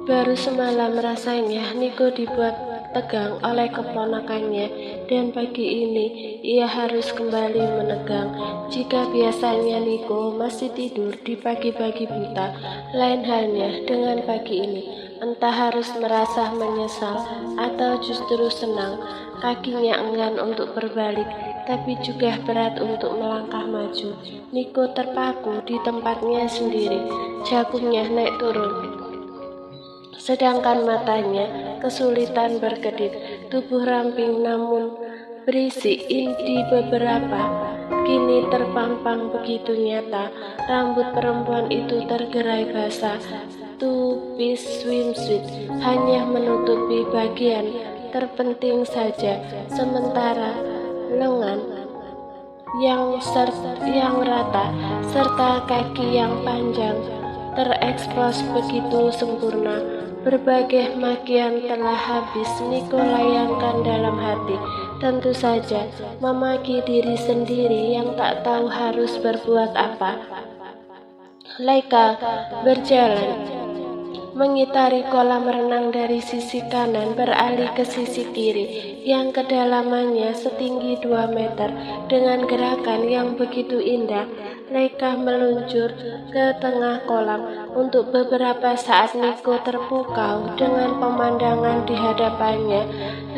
Baru semalam rasanya Niko dibuat tegang oleh keponakannya, dan pagi ini ia harus kembali menegang. Jika biasanya Niko masih tidur di pagi-pagi buta, lain halnya dengan pagi ini. Entah harus merasa menyesal atau justru senang, kakinya enggan untuk berbalik, tapi juga berat untuk melangkah maju. Niko terpaku di tempatnya sendiri, jagungnya naik turun, sedangkan matanya kesulitan berkedip. Tubuh ramping namun berisi di beberapa kini terpampang begitu nyata. Rambut perempuan itu tergerai basah. Two-piece swimsuit hanya menutupi bagian terpenting saja, sementara lengan yang rata serta kaki yang panjang terekspos begitu sempurna. Berbagai makian telah habis Niko layangkan dalam hati. Tentu saja memaki diri sendiri yang tak tahu harus berbuat apa. Laika berjalan mengitari kolam renang dari sisi kanan beralih ke sisi kiri yang kedalamannya setinggi 2 meter. Dengan gerakan yang begitu indah, Laika meluncur ke tengah kolam. Untuk beberapa saat Niko terpukau dengan pemandangan di hadapannya.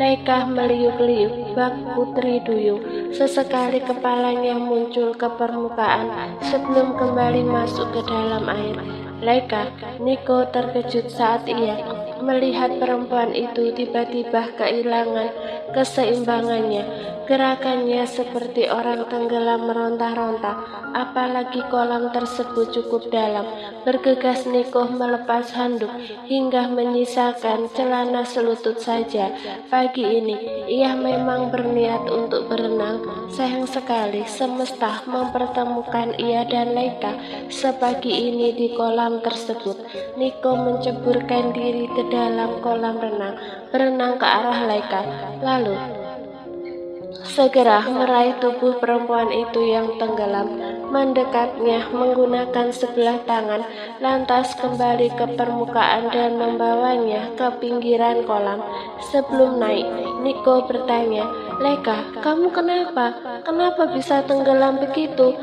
Laika meliuk-liuk bak Putri Duyung. Sesekali kepalanya muncul ke permukaan sebelum kembali masuk ke dalam air. Laika, Niko terkejut saat ia melihat perempuan itu tiba-tiba kehilangan keseimbangannya. Gerakannya seperti orang tenggelam meronta-ronta, apalagi kolam tersebut cukup dalam. Bergegas Niko melepas handuk hingga menyisakan celana selutut saja. Pagi ini ia memang berniat untuk berenang. Sayang sekali semesta mempertemukan ia dan Laika sepagi ini di kolam tersebut. Niko menceburkan diri ke dalam kolam renang, berenang ke arah Laika, lalu segera meraih tubuh perempuan itu yang tenggelam, mendekatnya menggunakan sebelah tangan, lantas kembali ke permukaan dan membawanya ke pinggiran kolam. Sebelum naik, Niko bertanya, "Laika, kamu kenapa? Kenapa bisa tenggelam begitu?"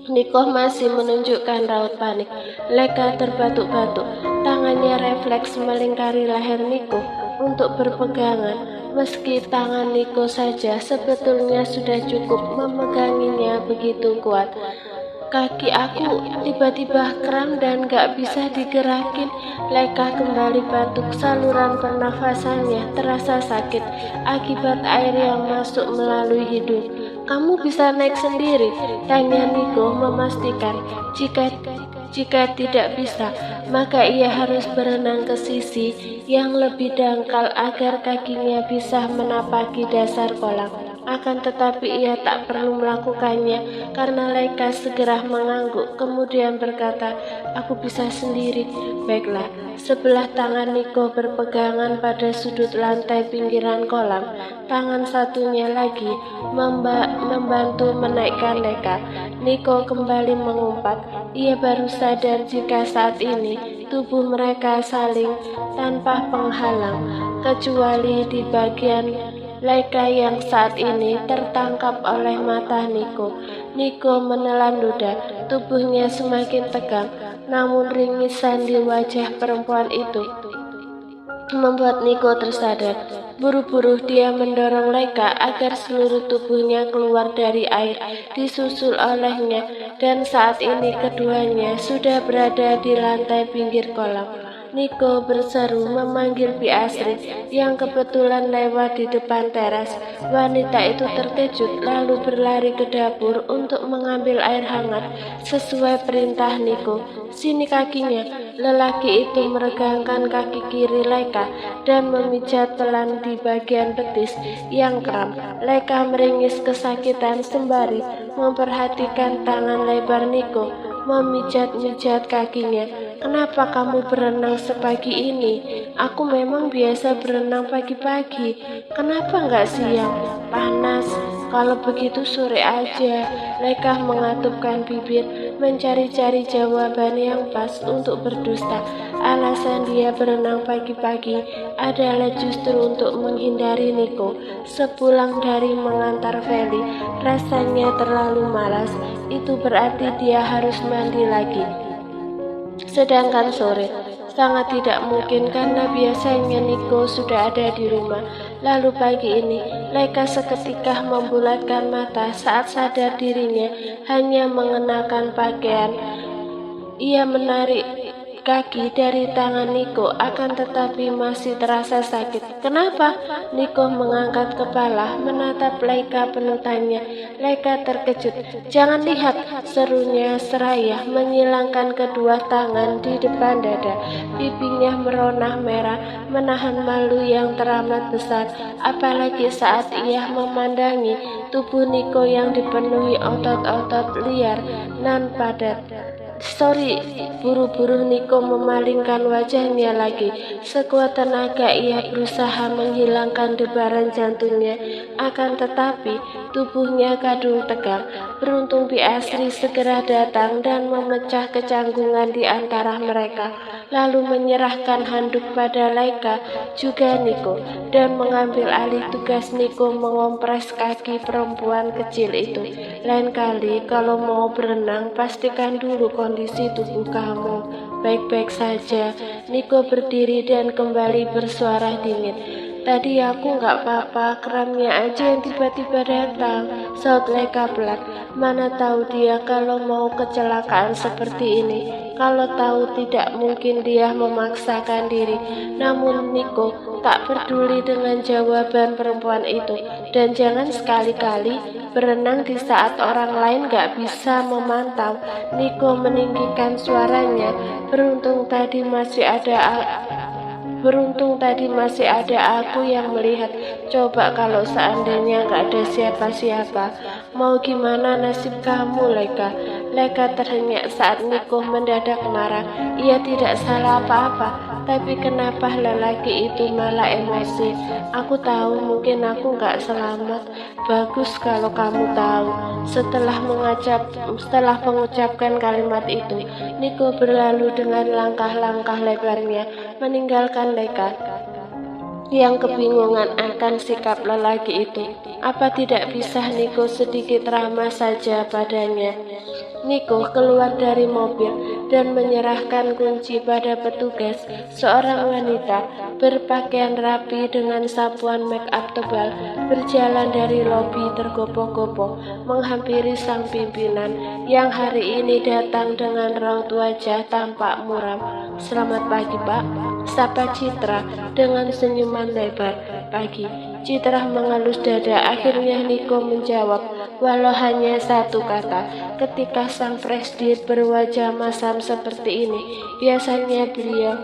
Niko masih menunjukkan raut panik. Laika terbatuk-batuk. Tangannya refleks melingkari leher Niko untuk berpegangan. Meski tangan Niko saja sebetulnya sudah cukup memeganginya begitu kuat. "Kaki aku tiba-tiba kram dan gak bisa digerakin." Laika kembali batuk. Saluran pernafasannya terasa sakit akibat air yang masuk melalui hidung. "Kamu bisa naik sendiri?" tanya Niko memastikan jika tidak bisa, maka ia harus berenang ke sisi yang lebih dangkal agar kakinya bisa menapaki dasar kolam. Akan tetapi ia tak perlu melakukannya karena Laika segera mengangguk kemudian berkata, "Aku bisa sendiri." "Baiklah." Sebelah tangan Niko berpegangan pada sudut lantai pinggiran kolam. Tangan satunya lagi membantu menaikkan Laika. Niko kembali mengumpat. Ia baru sadar jika saat ini tubuh mereka saling tanpa penghalang, kecuali di bagian Laika yang saat ini tertangkap oleh mata Niko. Niko menelan ludah, tubuhnya semakin tegang, namun ringisan di wajah perempuan itu membuat Niko tersadar. Buru-buru dia mendorong Laika agar seluruh tubuhnya keluar dari air, disusul olehnya, dan saat ini keduanya sudah berada di lantai pinggir kolam. Niko berseru memanggil Bi Asri yang kebetulan lewat di depan teras. Wanita itu terkejut lalu berlari ke dapur untuk mengambil air hangat sesuai perintah Niko. "Sini kakinya." Lelaki itu meregangkan kaki kiri Laika dan memijat pelan di bagian betis yang kram. Laika meringis kesakitan sembari memperhatikan tangan lebar Niko memijat-mijat kakinya. "Kenapa kamu berenang sepagi ini? Aku memang biasa berenang pagi-pagi. Kenapa nggak siang? Panas." Kalau begitu sore aja. Leika mengatupkan bibir, mencari-cari jawaban yang pas untuk berdusta. Alasan dia berenang pagi-pagi adalah justru untuk menghindari Niko. Sepulang dari mengantar Feli, rasanya terlalu malas. Itu berarti dia harus mandi lagi. Sedangkan sore sangat tidak mungkin karena biasanya Niko sudah ada di rumah. Lalu pagi ini, Leika seketika membulatkan mata saat sadar dirinya hanya mengenakan pakaian. Ia menarik kaki dari tangan Niko, akan tetapi masih terasa sakit. Kenapa? Niko mengangkat kepala, menatap Leika penuh tanya. Leika terkejut. Jangan lihat, serunya seraya, menyilangkan kedua tangan di depan dada. Pipinya meronah merah, menahan malu yang teramat besar, apalagi saat ia memandangi tubuh Niko yang dipenuhi otot-otot liar nan padat. Sorry, buru-buru Niko memalingkan wajahnya lagi. Sekuat tenaga ia berusaha menghilangkan debaran jantungnya, akan tetapi tubuhnya kadung tegang. Beruntung Bi Asri segera datang dan memecah kecanggungan di antara mereka, lalu menyerahkan handuk pada Leika juga Niko, dan mengambil alih tugas Niko mengompres kaki perempuan kecil itu. Lain kali kalau mau berenang, pastikan dulu kondisi tubuh kamu baik-baik saja. Niko berdiri dan kembali bersuara dingin. Tadi aku nggak apa-apa, kramnya aja yang tiba-tiba datang, saut Leika pelan. Mana tahu dia kalau mau kecelakaan seperti ini. Kalau tahu tidak mungkin dia memaksakan diri. Namun Niko tak peduli dengan jawaban perempuan itu. Dan jangan sekali-kali berenang di saat orang lain gak bisa memantau. Niko meninggikan suaranya. Beruntung tadi masih ada aku yang melihat. Coba kalau seandainya gak ada siapa-siapa, mau gimana nasib kamu, Leika? Leika terhenyak saat Niko mendadak marah. Ia tidak salah apa-apa, tapi kenapa lelaki itu malah emosi? Aku tahu mungkin aku gak selamat. Bagus kalau kamu tahu. Setelah mengucapkan kalimat itu, Niko berlalu dengan langkah-langkah lebarnya, meninggalkan Leika yang kebingungan akan sikap lelaki itu. Apa tidak bisa Niko sedikit ramah saja padanya? Niko keluar dari mobil dan menyerahkan kunci pada petugas. Seorang wanita berpakaian rapi dengan sapuan make up tebal berjalan dari lobi tergopoh-gopoh menghampiri sang pimpinan yang hari ini datang dengan raut wajah tampak muram. Selamat pagi, Pak, sapa Citra dengan senyuman lebar. Pagi. Citra mengelus dada. Akhirnya Niko menjawab, walau hanya satu kata. Ketika sang presdir berwajah masam seperti ini, biasanya beliau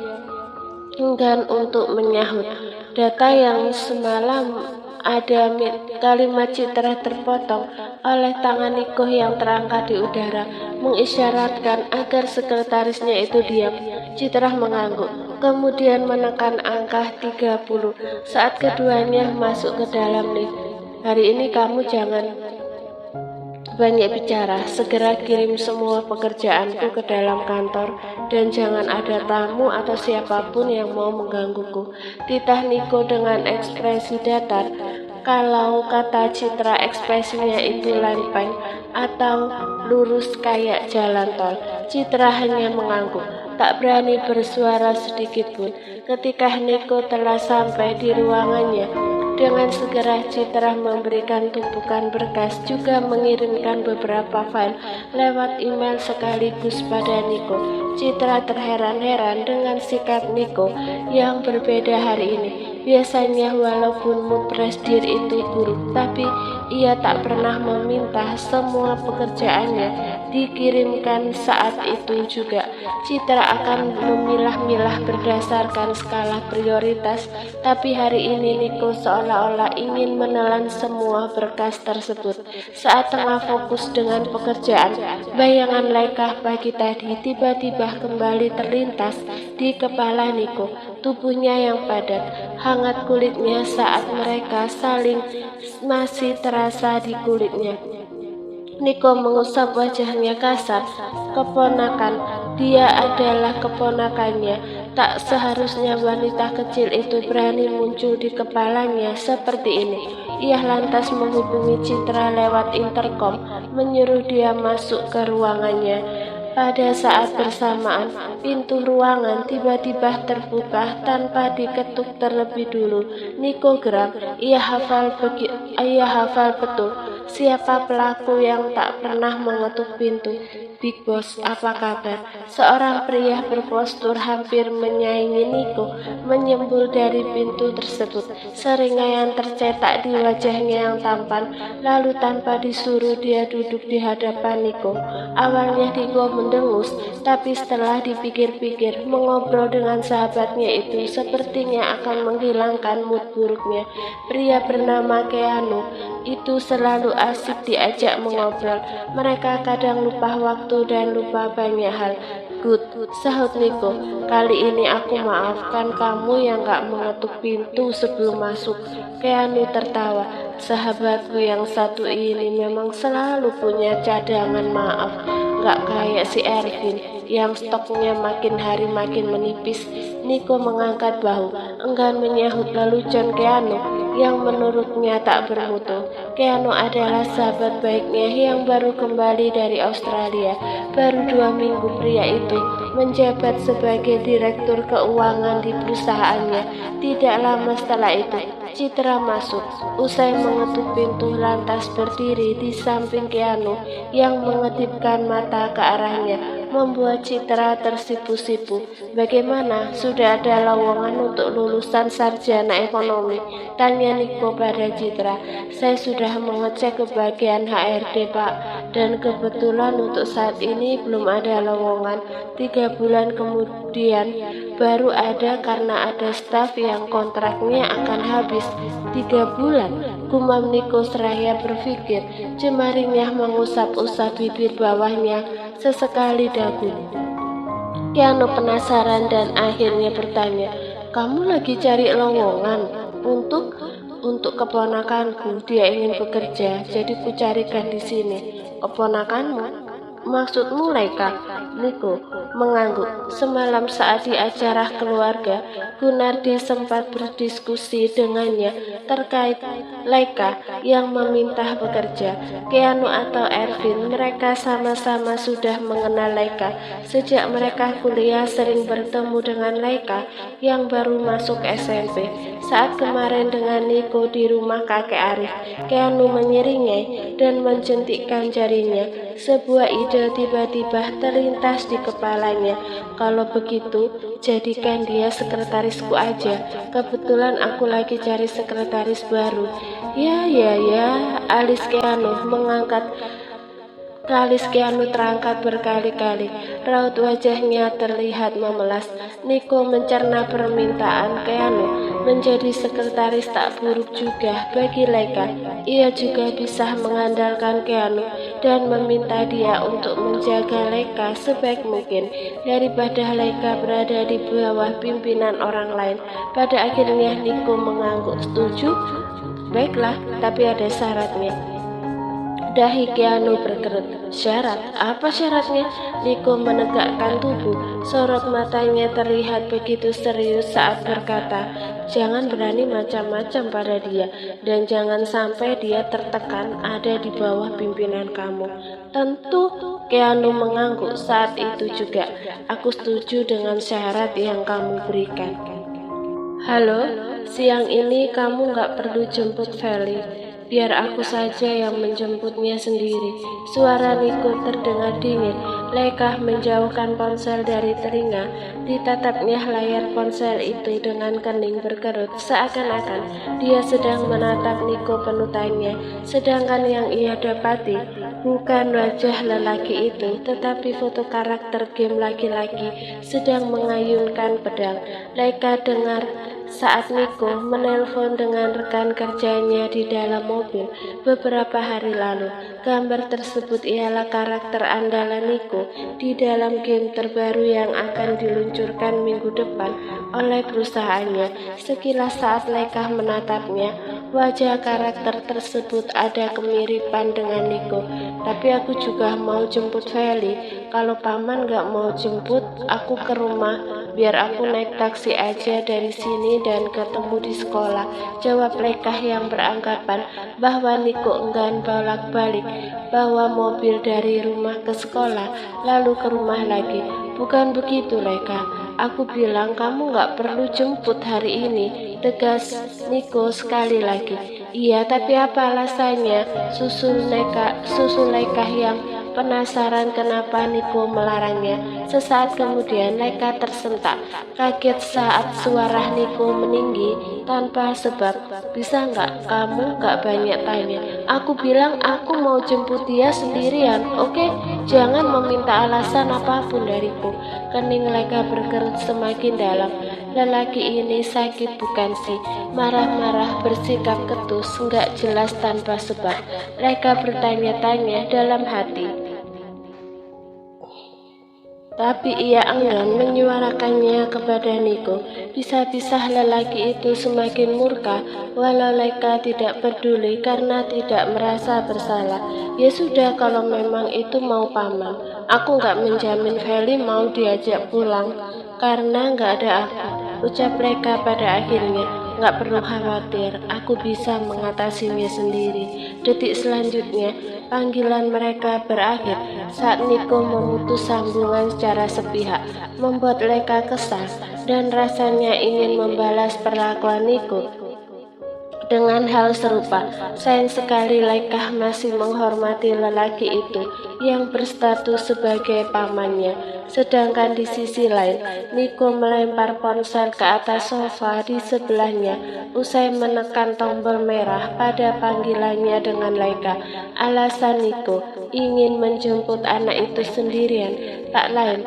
enggan untuk menyahut. Data yang semalam ada kalimat Citra terpotong oleh tangan Niko yang terangkat di udara, mengisyaratkan agar sekretarisnya itu diam. Citra mengangguk, kemudian menekan angka 30 saat keduanya masuk ke dalam lift. Hari ini kamu jangan banyak bicara, segera kirim semua pekerjaanku ke dalam kantor dan jangan ada tamu atau siapapun yang mau menggangguku. Titah Niko dengan ekspresi datar. Kalau kata Citra ekspresinya itu lempeng atau lurus kayak jalan tol. Citra hanya mengangguk, tak berani bersuara sedikit pun. Ketika Niko telah sampai di ruangannya, dengan segera Citra memberikan tumpukan berkas, juga mengirimkan beberapa file lewat email sekaligus pada Niko. Citra terheran-heran dengan sikap Niko yang berbeda hari ini. Biasanya walaupun mood presdir itu buruk, tapi ia tak pernah meminta semua pekerjaannya dikirimkan saat itu juga. Citra akan memilah-milah berdasarkan skala prioritas, tapi hari ini Niko seolah-olah ingin menelan semua berkas tersebut. Saat tengah fokus dengan pekerjaan, bayangan Laika pagi tadi tiba-tiba kembali terlintas di kepala Niko. Tubuhnya yang padat, hangat kulitnya saat mereka saling masih terasa di kulitnya. Niko mengusap wajahnya kasar. Keponakan, dia adalah keponakannya. Tak seharusnya wanita kecil itu berani muncul di kepalanya seperti ini. Ia lantas menghubungi Citra lewat intercom, menyuruh dia masuk ke ruangannya. Pada saat bersamaan, pintu ruangan tiba-tiba terbuka tanpa diketuk terlebih dulu. Niko geram. Ia hafal betul siapa pelaku yang tak pernah mengetuk pintu. Big Boss, apa kabar? Seorang pria berpostur hampir menyaingi Niko menyembul dari pintu tersebut. Seringai tercetak di wajahnya yang tampan. Lalu tanpa disuruh dia duduk di hadapan Niko. Awalnya Niko mendengus, tapi setelah dipikir-pikir, mengobrol dengan sahabatnya itu sepertinya akan menghilangkan mood buruknya. Pria bernama Keanu itu selalu asik diajak mengobrol. Mereka kadang lupa waktu dan lupa banyak hal. Good, sahut Niko. Kali ini aku maafkan kamu yang gak mengetuk pintu sebelum masuk. Keanu tertawa. Sahabatku yang satu ini memang selalu punya cadangan maaf. Gak kayak si Ervin yang stoknya makin hari makin menipis. Niko mengangkat bahu, enggan menyahut lelucon Keanu yang menurutnya tak bermutu. Keanu adalah sahabat baiknya yang baru kembali dari Australia. Baru 2 minggu pria itu menjabat sebagai direktur keuangan di perusahaannya. Tidak lama setelah itu, Citra masuk. Usai mengetuk pintu, lantas berdiri di samping Keanu yang mengedipkan mata ke arahnya, membuat Citra tersipu-sipu. Bagaimana? Sudah ada lowongan untuk lulusan sarjana ekonomi? Tanya Niko pada Citra. Saya sudah mengecek ke bagian HRD, Pak, dan kebetulan untuk saat ini belum ada lowongan. 3 bulan kemudian baru ada karena ada staf yang kontraknya akan habis. 3 bulan? Gumam Niko seraya berpikir. Jemarinya mengusap-usap bibir bawahnya, sesekali dagu. Keanu penasaran dan akhirnya bertanya, kamu lagi cari lowongan? Untuk keponakanku, dia ingin bekerja, jadi ku carikan di sini. Keponakanmu? Maksudmu Laika? Niko mengangguk. Semalam saat di acara keluarga, Gunardi sempat berdiskusi dengannya terkait Laika yang meminta bekerja. Keanu atau Ervin, mereka sama-sama sudah mengenal Laika. Sejak mereka kuliah sering bertemu dengan Laika yang baru masuk SMP. Saat kemarin dengan Niko di rumah kakek Arif, Keanu menyeringai dan menjentikkan jarinya. Sebuah ide tiba-tiba terlintas di kepalanya. Kalau begitu, jadikan dia sekretarisku aja. Kebetulan aku lagi cari sekretaris baru. Ya, alis Keanu terangkat berkali-kali. Raut wajahnya terlihat memelas. Niko mencerna permintaan Keanu. Menjadi sekretaris tak buruk juga bagi Laika. Ia juga bisa mengandalkan Keanu dan meminta dia untuk menjaga Laika sebaik mungkin daripada Laika berada di bawah pimpinan orang lain. Pada akhirnya Niko mengangguk setuju. Baiklah, tapi ada syaratnya. Dahi Keanu berkerut. Syarat? Apa syaratnya? Niko menegakkan tubuh. Sorot matanya terlihat begitu serius saat berkata, jangan berani macam-macam pada dia, dan jangan sampai dia tertekan ada di bawah pimpinan kamu. Tentu, Keanu mengangguk saat itu juga. Aku setuju dengan syarat yang kamu berikan. Halo, siang ini kamu gak perlu jemput Feli. Biar aku saja yang menjemputnya sendiri. Suara Niko terdengar dingin. Laika menjauhkan ponsel dari telinga. Ditatapnya layar ponsel itu dengan kening berkerut. Seakan-akan dia sedang menatap Niko penuh tanya. Sedangkan yang ia dapati bukan wajah lelaki itu, tetapi foto karakter game laki-laki sedang mengayunkan pedang. Leika dengar saat Nico menelpon dengan rekan kerjanya di dalam mobil beberapa hari lalu. Gambar tersebut ialah karakter andalan Nico di dalam game terbaru yang akan diluncurkan minggu depan oleh perusahaannya. Sekilas saat Leika menatapnya, wajah karakter tersebut ada kemiripan dengan Nico. Tapi aku juga mau jemput Feli. Kalau paman gak mau jemput aku ke rumah, biar aku naik taksi aja dari sini dan ketemu di sekolah, jawab Leika yang beranggapan bahwa Nico enggan bolak-balik bawa mobil dari rumah ke sekolah lalu ke rumah lagi. Bukan begitu Leika, aku bilang kamu gak perlu jemput hari ini, tegas Nico sekali lagi. Iya, tapi apa alasannya? Susul Leika yang penasaran kenapa Nico melarangnya. Sesaat kemudian Leika tersentak kaget saat suara Nico meninggi tanpa sebab. Bisa nggak kamu nggak banyak tanya? Aku bilang aku mau jemput dia sendirian, oke? Jangan meminta alasan apapun dariku. Kening Leika berkerut semakin dalam. Lelaki ini sakit bukan sih? Marah-marah bersikap ketus nggak jelas tanpa sebab. Leika bertanya-tanya dalam hati. Tapi ia enggan menyuarakannya kepada Nico. Bisa-bisa lelaki itu semakin murka, walau Leika tidak peduli karena tidak merasa bersalah. Ya sudah, kalau memang itu mau paman, aku nggak menjamin Feli mau diajak pulang karena nggak ada aku, ucap Leika pada akhirnya. Nggak perlu khawatir, aku bisa mengatasinya sendiri. Detik selanjutnya, panggilan mereka berakhir saat Nico memutus sambungan secara sepihak, membuat Leika kesal dan rasanya ingin membalas perlakuan Nico dengan hal serupa. Sayang sekali Leika masih menghormati lelaki itu yang berstatus sebagai pamannya. Sedangkan di sisi lain, Nico melempar ponsel ke atas sofa di sebelahnya usai menekan tombol merah pada panggilannya dengan Leika. Alasan Nico ingin menjemput anak itu sendirian tak lain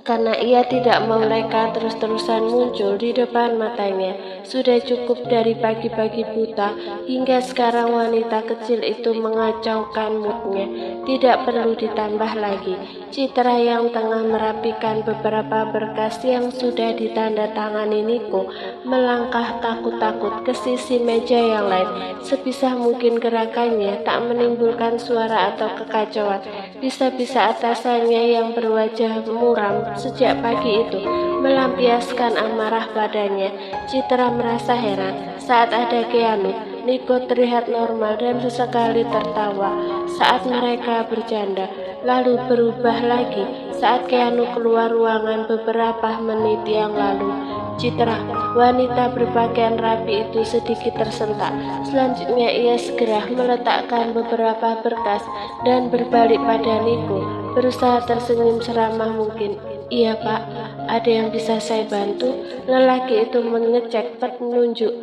karena ia tidak mau Leika terus-terusan muncul di depan matanya. Sudah cukup dari pagi-pagi buta, hingga sekarang wanita kecil itu mengacaukan moodnya. Tidak perlu ditambah lagi. Citra yang tengah merapikan beberapa berkas yang sudah ditandatangani Nico melangkah takut-takut ke sisi meja yang lain. Sebisa mungkin gerakannya tak menimbulkan suara atau kekacauan. Bisa-bisa atasannya yang berwajah muram sejak pagi itu melampiaskan amarah padanya. Citra merasa heran saat ada Keanu. Nico terlihat normal dan sesekali tertawa saat mereka bercanda, lalu berubah lagi saat Keanu keluar ruangan beberapa menit yang lalu. Citra, wanita berpakaian rapi itu sedikit tersentak. Selanjutnya ia segera meletakkan beberapa berkas dan berbalik pada Nico, berusaha tersenyum seramah mungkin. Iya Pak, ada yang bisa saya bantu? Lelaki itu mengecek penunjuk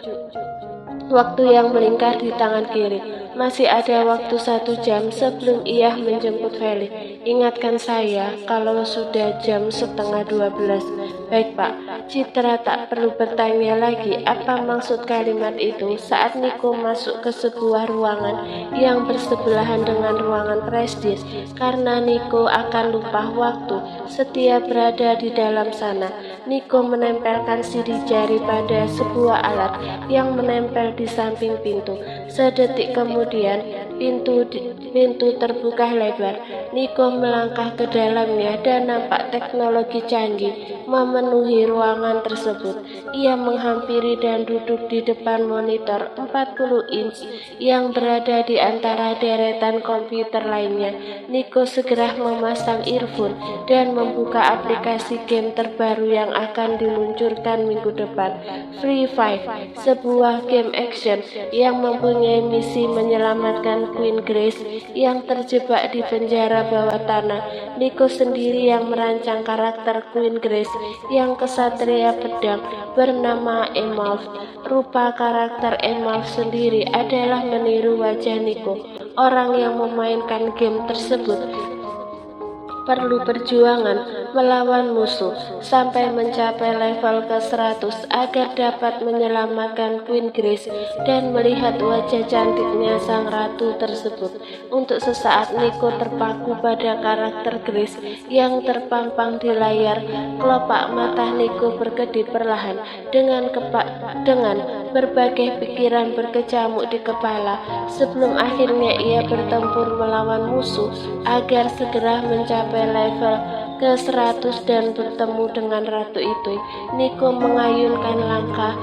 waktu yang melingkar di tangan kiri. Masih ada waktu 1 jam sebelum ia menjemput Feli. Ingatkan saya kalau sudah jam 11:30. Baik Pak. Citra tak perlu bertanya lagi apa maksud kalimat itu saat Nico masuk ke sebuah ruangan yang bersebelahan dengan ruangan prestis. Karena Nico akan lupa waktu setiap berada di dalam sana. Nico menempelkan sidik jari pada sebuah alat yang menempel di samping pintu. Sedetik kemudian pintu terbuka lebar. Nico melangkah ke dalamnya dan nampak teknologi canggih memenuhi ruangan tersebut. Ia menghampiri dan duduk di depan monitor 40 inch yang berada di antara deretan komputer lainnya. Nico segera memasang earphone dan membuka aplikasi game terbaru yang akan diluncurkan minggu depan, Free Fire, sebuah game action yang mempunyai misi menyelamatkan Queen Grace yang terjebak di penjara bawah tanah. Nico sendiri yang merancang karakter Queen Grace yang kesatria pedang bernama Emerald. Rupa karakter Emerald sendiri adalah meniru wajah Nico. Orang yang memainkan game tersebut perlu perjuangan melawan musuh sampai mencapai level ke-100 agar dapat menyelamatkan Queen Grace dan melihat wajah cantiknya sang ratu tersebut. Untuk sesaat Nico terpaku pada karakter Grace yang terpampang di layar. Kelopak mata Nico berkedip perlahan dengan berbagai pikiran berkecamuk di kepala sebelum akhirnya ia bertempur melawan musuh agar segera mencapai level ke-100 dan bertemu dengan ratu itu. Nico mengayunkan langkah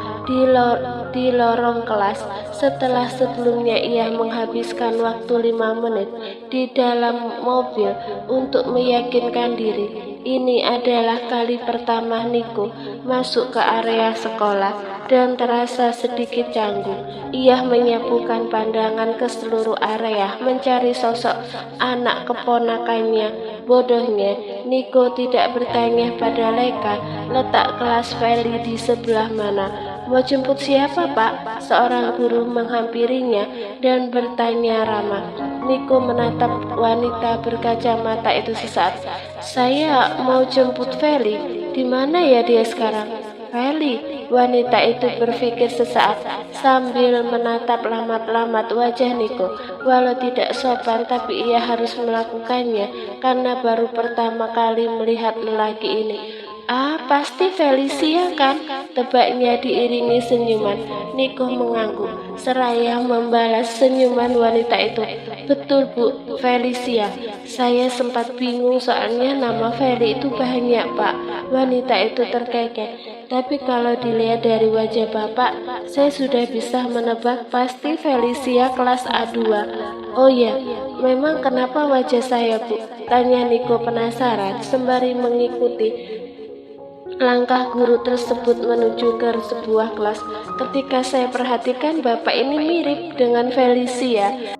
di lorong kelas setelah sebelumnya ia menghabiskan waktu 5 menit di dalam mobil untuk meyakinkan diri. Ini adalah kali pertama Nico masuk ke area sekolah dan terasa sedikit canggung. Ia menyapukan pandangan ke seluruh area mencari sosok anak keponakannya. Bodohnya, Nico tidak bertanya pada Leka letak kelas Feli di sebelah mana. Mau jemput siapa, Pak? Seorang guru menghampirinya dan bertanya ramah. Nico menatap wanita berkacamata itu sesaat. Saya mau jemput Feli. Di mana ya dia sekarang? Feli, wanita itu berpikir sesaat sambil menatap lamat-lamat wajah Nico. Walau tidak sopan, tapi ia harus melakukannya karena baru pertama kali melihat lelaki ini. Ah, pasti Felicia kan? Tebaknya diiringi senyuman. Nico mengangguk seraya membalas senyuman wanita itu. Betul Bu, Felicia. Saya sempat bingung soalnya nama Feli itu banyak Pak. Wanita itu terkekeh. Tapi kalau dilihat dari wajah Bapak, saya sudah bisa menebak pasti Felicia kelas A2. Oh ya, memang kenapa wajah saya Bu? Tanya Nico penasaran sembari mengikuti langkah guru tersebut menuju ke sebuah kelas. Ketika saya perhatikan Bapak ini mirip dengan Felicia.